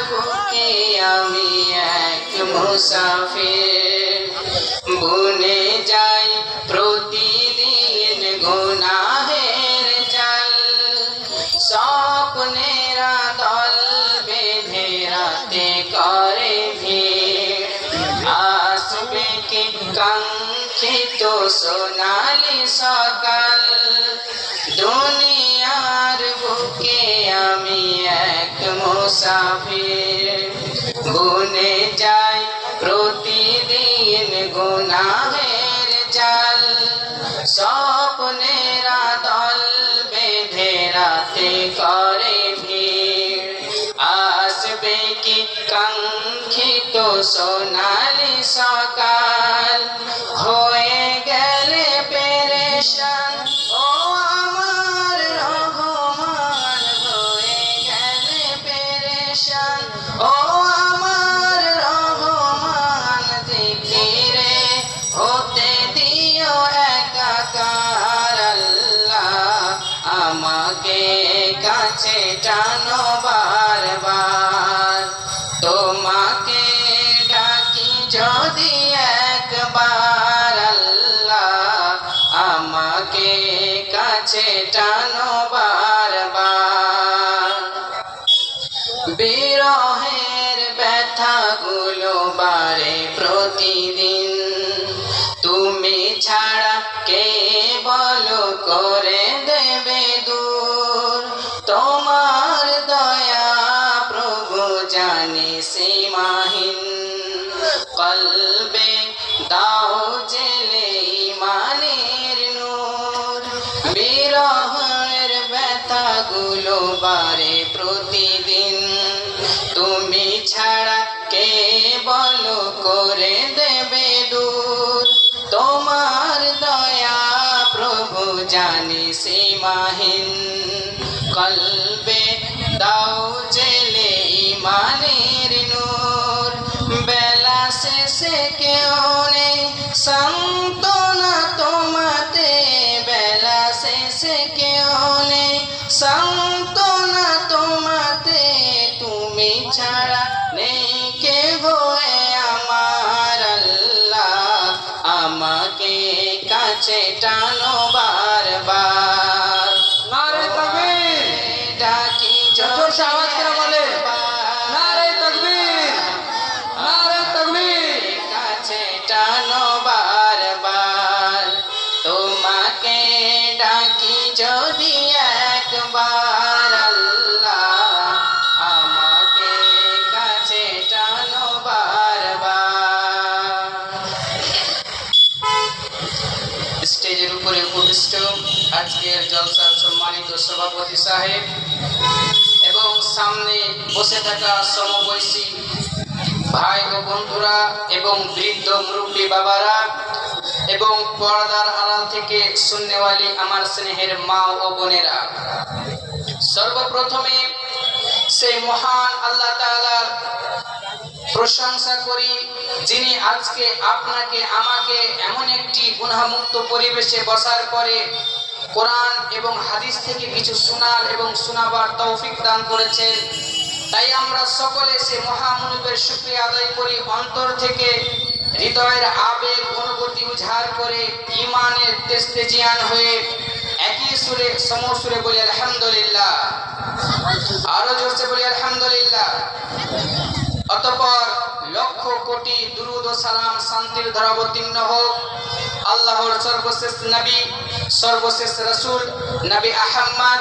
বুকে আমি এক মুসাফির, বুনে যাই প্রতিদিন গুনাহের জাল। স্বপ্নেরা দল বেঁধে রাতে করে ভিড়, আসবে কি কাঙ্ক্ষিত সোনালি সকাল। দুনিয়ার বুকে আমি এক মুসাফির, বুনে যাই প্রতিদিন গুনাহের জাল। স্বপ্নেরা দল বেঁধে রাতে করে ভিড়, আসবে কি কাঙ্ক্ষিত সোনালি সকাল। হয়ে গেলে পেরেশান ও আমার রহমান, হয়ে গেলে পেরেশান ও আমার রহমান। জিকিরে হতে দিও একাকার আল্লাহ, আমাকে কাছে টানো বারবার। তোমাকে ডাকি যদি একবার আল্লাহ, আমাকে কাছে টানো বারবার। বিরহের ব্যথাগুলো বাড়ে প্রতিদিন, তুমি ছাড়া কে বলো করে দেবে দূর। তোমার দয়া প্রভু জানি সীমাহীন, কলবে দাও জেলে ইমানের নূর। বিরহের ব্যথাগুলো বাড়ে প্রতিদিন, তুমি ছাড়া কে বলো করে দেবে দূর। তোমার দয়া প্রভু জানি সীমাহীন, কলবে দাও জেলে ইমানের নূর। বেলা শেষে কেউ নেই সান্ত্বনা তোমাতে, বেলা শেষে কেউ নেই সান্ত্বনা তোমাতে। তুমি ছাড়া নেই কে ভয়ে আমার আল্লাহ, আমাকে কাছে টানো বারবার। নারে তাকবীর, ডাকি জোরসে আওয়াজ করে বলে নারে তাকবীর, নারে তাকবীর। কাছে টানো বারবার, তোমাকে ডাকি যদি একবার আল্লাহ, আমাকে কাছে টানো বারবার। স্টেজের উপরে উপবিষ্ট আজকের জলসার সম্মানিত সভাপতি সাহেব এবং সামনে বসে থাকা সমবয়সী ভাই ও বন্ধুরা এবং বৃদ্ধ মুরব্বী বাবারা এবং পর্দার আড়াল থেকে শুননেওয়ালি আমার স্নেহের মা ও বোনেরা, সর্বপ্রথমে সেই মহান আল্লাহ তাআলার প্রশংসা করি, যিনি আজকে আপনাকে আমাকে এমন একটি গুনাহমুক্ত পরিবেশে বসার পরে কোরআন এবং হাদিস থেকে কিছু শোনার এবং শোনাবার তৌফিক দান করেছেন। তাই আমরা সকলে সে মহামনিবের শুকরিয়া আদায় করি, অন্তর থেকে হৃদয়ের আবেগ অনুভূতি উজাড় করে ঈমানের তেজতেজিয়ান হয়ে একই সুরে সমসুরে বলি আলহামদুলিল্লাহ। আরো জোরসে বলি আলহামদুলিল্লাহ। অতঃপর লক্ষ কোটি দুরূদ ও সালাম শান্তির ধারা অবতীর্ণ হোক আল্লাহর সর্বশেষ নবী, সর্বশেষ রাসূল নবী আহমদ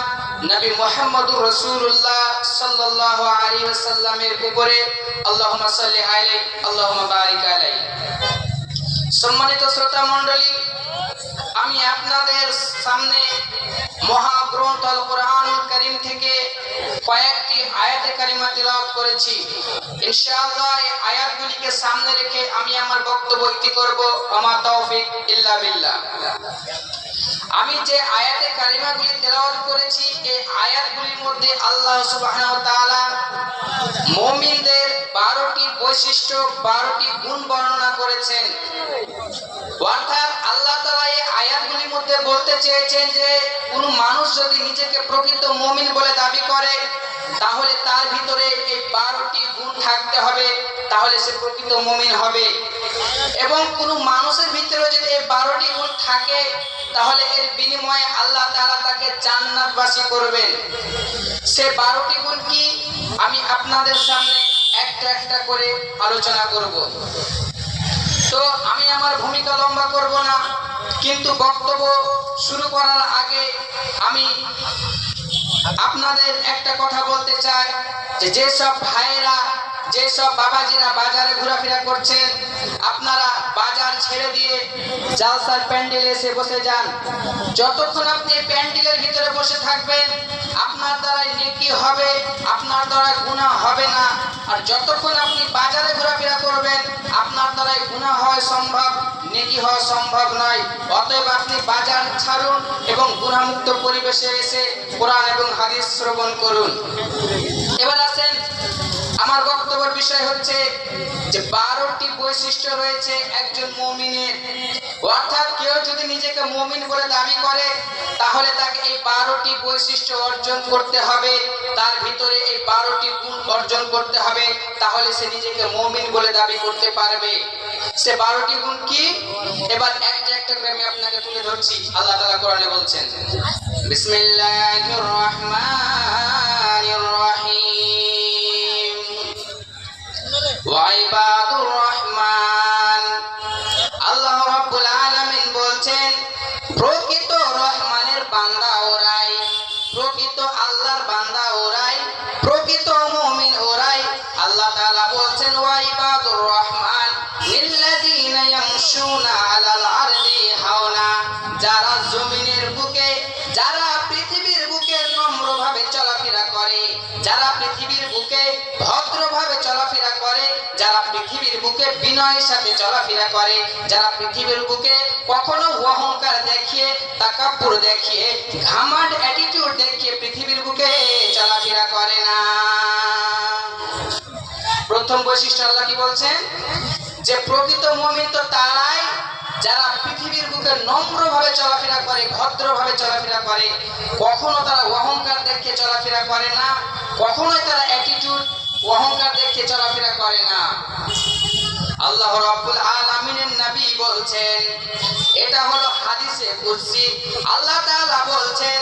নবী মুহাম্মদুর রাসূলুল্লাহ সাল্লাল্লাহু আলাইহি ওয়াসাল্লামের উপরে। আল্লাহুম্মা সাল্লি আলাইহি আল্লাহুম্মা বারিক আলাইহি। সম্মানিত শ্রোতা মণ্ডলী, আমি আপনাদের সামনে মহাগ্রন্থ আল কোরআনুল কারীম থেকে কয়েকটি আয়াতে কারিমা তিলাওয়াত করেছি। ইনশাআল্লাহ এই আয়াতগুলিকে সামনে রেখে আমি আমার বক্তব্য ইতি করব। আমা তৌফিক ইল্লা বিল্লাহ। আমি যে আয়াতে কারিমাগুলি তেলাওয়াত করেছি, এই আয়াতগুলির মধ্যে আল্লাহ সুবহানাহু ওয়া তাআলা মুমিনদের 12টি বৈশিষ্ট্য, 12টি গুণ বর্ণনা করেছেন। অর্থাৎ আল্লাহ তাআলা এই আয়াতগুলির মধ্যে বলতে চেয়েছেন যে কোন মানুষ যদি নিজেকে প্রকৃত মুমিন বলে দাবি করে, তাহলে তার ভিতরে এই 12টি থাকতে হবে, তাহলে সে প্রকৃত মুমিন হবে। এবং কোনো মানুষের ভিতরে যদি এই 12টি গুণ থাকে, তাহলে এর বিনিময়ে আল্লাহ তাআলা তাকে জান্নাতবাসী করবেন। সে 12টি গুণ কি, আমি আপনাদের সামনে একটা একটা করে আলোচনা করব। তো আমি আমার ভূমিকা লম্বা করব না, কিন্তু বক্তব্য শুরু করার আগে আমি আপনাদের একটা কথা বলতে চাই, যে যেসব ভাইয়েরা, যেসব বাবাজিরা বাজারে ঘোরাফেরা করছেন, আপনারা বাজার ছেড়ে দিয়ে জালসার প্যান্ডেলে এসে বসে যান। যতক্ষণ আপনি প্যান্ডেলের ভিতরে বসে থাকবেন, আপনার দ্বারা নেকি হবে, আপনার দ্বারা গুনাহ হবে না। আর যতক্ষণ আপনি বাজারে ঘোরাফেরা করবেন, আপনার দ্বারা গুনাহ হওয়া সম্ভব, নেকি হওয়া সম্ভব নয়। অতএব আপনি বাজার ছাড়ুন এবং গুনাহমুক্ত পরিবেশে এসে কোরআন এবং হাদিস শ্রবণ করুন। এবার আসেন, আমার বক্তব্যের বিষয় হচ্ছে যে 12টি বৈশিষ্ট্য রয়েছে একজন মুমিনের। অর্থাৎ কেউ যদি নিজেকে মুমিন বলে দাবি করে, তাহলে তাকে এই 12টি বৈশিষ্ট্য অর্জন করতে হবে, তার ভিতরে এই 12টি গুণ অর্জন করতে হবে, তাহলে সে নিজেকে মুমিন বলে দাবি করতে পারবে। সে 12টি গুণ কি, এবার একটা একটা করে আমি আপনাকে তুলে ধরছি। আল্লাহ তাআলা কোরআনে বলছেন, বিসমিল্লাহির রহমানির রহিম, ওয়াইবাদুর রহমান। আল্লাহ রাব্বুল আলামিন বলছেন, প্রকৃত রহমানের বান্দা ওরাই, প্রকৃত আল্লাহর বান্দা ওরাই, প্রকৃত মুমিন ওরাই। আল্লাহ তাআলা বলছেন, ওয়াইবাদুর রহমান লিল্লাযীনা ইয়ামশুনা আলাল আরদি হাওনা, যারা জমিনের বুকে, যারা পৃথিবীর বুকে নম্রভাবে চলাফেরা করে, যারা পৃথিবীর বুকে ভদ্রভাবে চলাফেরা করে, যারা পৃথিবীর বুকে বিনয়ের সাথে চলাফেরা করে, যারা পৃথিবীর বুকে কখনো অহংকার দেখিয়ে, তাকাব্বুর দেখিয়ে, ঘামান্ড অ্যাটিটিউড দেখিয়ে পৃথিবীর বুকে চলাফেরা করে না। প্রথম বৈশিষ্ট্য আল্লাহ কি বলছেন, যে প্রকৃত মুমিন তো তারাই যারা পৃথিবীর বুকে নম্রভাবে চলাফেরা করে, ভদ্রভাবে চলাফেরা করে, কখনো তারা অহংকার দেখিয়ে চলাফেরা করে না, কখনোই তারা অ্যাটিটিউড অহংকার দেখিয়ে চলাফেরা করে না। আল্লাহ রাব্বুল আলামিনের নবী বলছেন, এটা হলো হাদিসে কুদসি, আল্লাহ তাআলা বলছেন,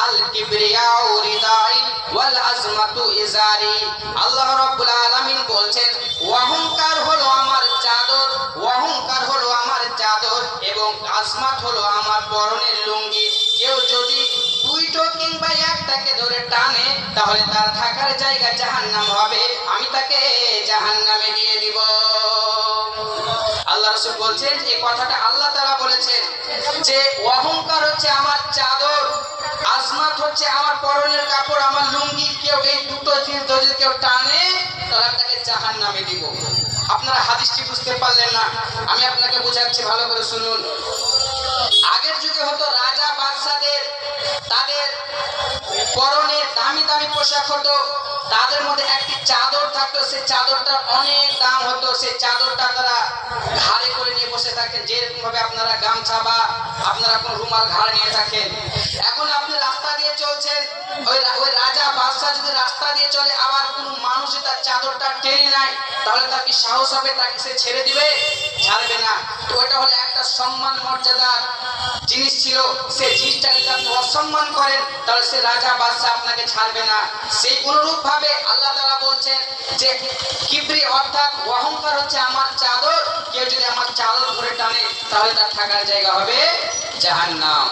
আল কিবরিয়াউ রিদাই ওয়াল আজমাতু ইজারি। আল্লাহ রাব্বুল আলামিন বলছেন, অহংকার হলো আমার চাদর, অহংকার হলো আমার চাদর, এবং আজমাত হলো আমার পরনের লুঙ্গি। কেউ যদি দুইটো কিংবা একটাকে ধরে টানে, তাহলে তার থাকার জায়গা জাহান্নাম হবে, আমি তাকে জাহান্নামে দিয়ে দিব। আল্লাহ রাসূল বলছেন, এই কথাটা আল্লাহ তাআলা বলেছেন, যে অহংকার হচ্ছে আমার চাদর, আজমাত হচ্ছে আমার পরনের কাপড়, আমার লুঙ্গি। কেউ এই দুটো জিনিস যদি কেউ টানে, তাহলে তাকে জাহান্নামে দিব। আপনারা হাদিসটি বুঝতে পারলেন না, আমি আপনাকে বোঝাচ্ছি, ভালো করে শুনুন। আগের যুগে হতো রাজা বাদশাদের, তাদের পরনে দামি দামি পোশাক হতো, তাদের মধ্যে একটি চাদর থাকতো, সেই চাদরটা অনেক দাম হতো। সেই চাদরটা তারা ঘাড়ে করে নিয়ে বসে থাকেন, যেরকম ভাবে আপনারা গামছা বা আপনারা কোন রুমাল ঘাড়ে নিয়ে থাকেন। এখন আপনি রাস্তা দিয়ে চলছেন, ওই রাজা বাদশা যদি রাস্তা দিয়ে চলে, আবার কোনো মানুষ তার চাদরটা টেনে নেয়, তাহলে তার কি সাহস হবে তাকে সে ছেড়ে দিবে? ছাড়বে না। তো ওটা হলো একটা সম্মান মর্যাদার জিনিস ছিল, সেই জিনিসটাকে যদি আপনি অসম্মান করেন, তাহলে সে রাজা বাদশা আপনাকে ছাড়বে না। সেই অনুরূপ ভাবে আল্লাহ তাআলা বলছেন যে কিবরি অর্থাৎ অহংকার হচ্ছে আমার চাদর, কেউ যদি আমার চাদর ধরে টানে, তাহলে তার থাকার জায়গা হবে জাহান্নাম।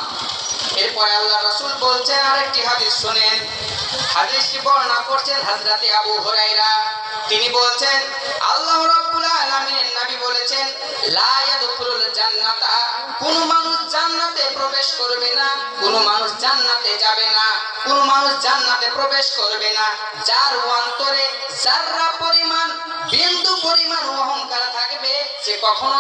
এরপরে আল্লাহ রাসূল বলছেন আরেকটি হাদিস শুনেন। হাদিসটি বর্ণনা করছেন হযরতে আবু হুরায়রা। তিনি বলছেন, আল্লাহ রাব্বুল আলামিনের নবী বলেছেন, লা ইয়াদখুলুল জান্নাতা, কোন মানুষ জান্নাতে প্রবেশ করবে না, কোন মানুষ জান্নাতে যাবে না, কোন মানুষ জান্নাতে প্রবেশ করবে না যার অন্তরে যাররা পরিমাণ, বিন্দু পরিমাণ অহংকার থাকবে, সে কখনো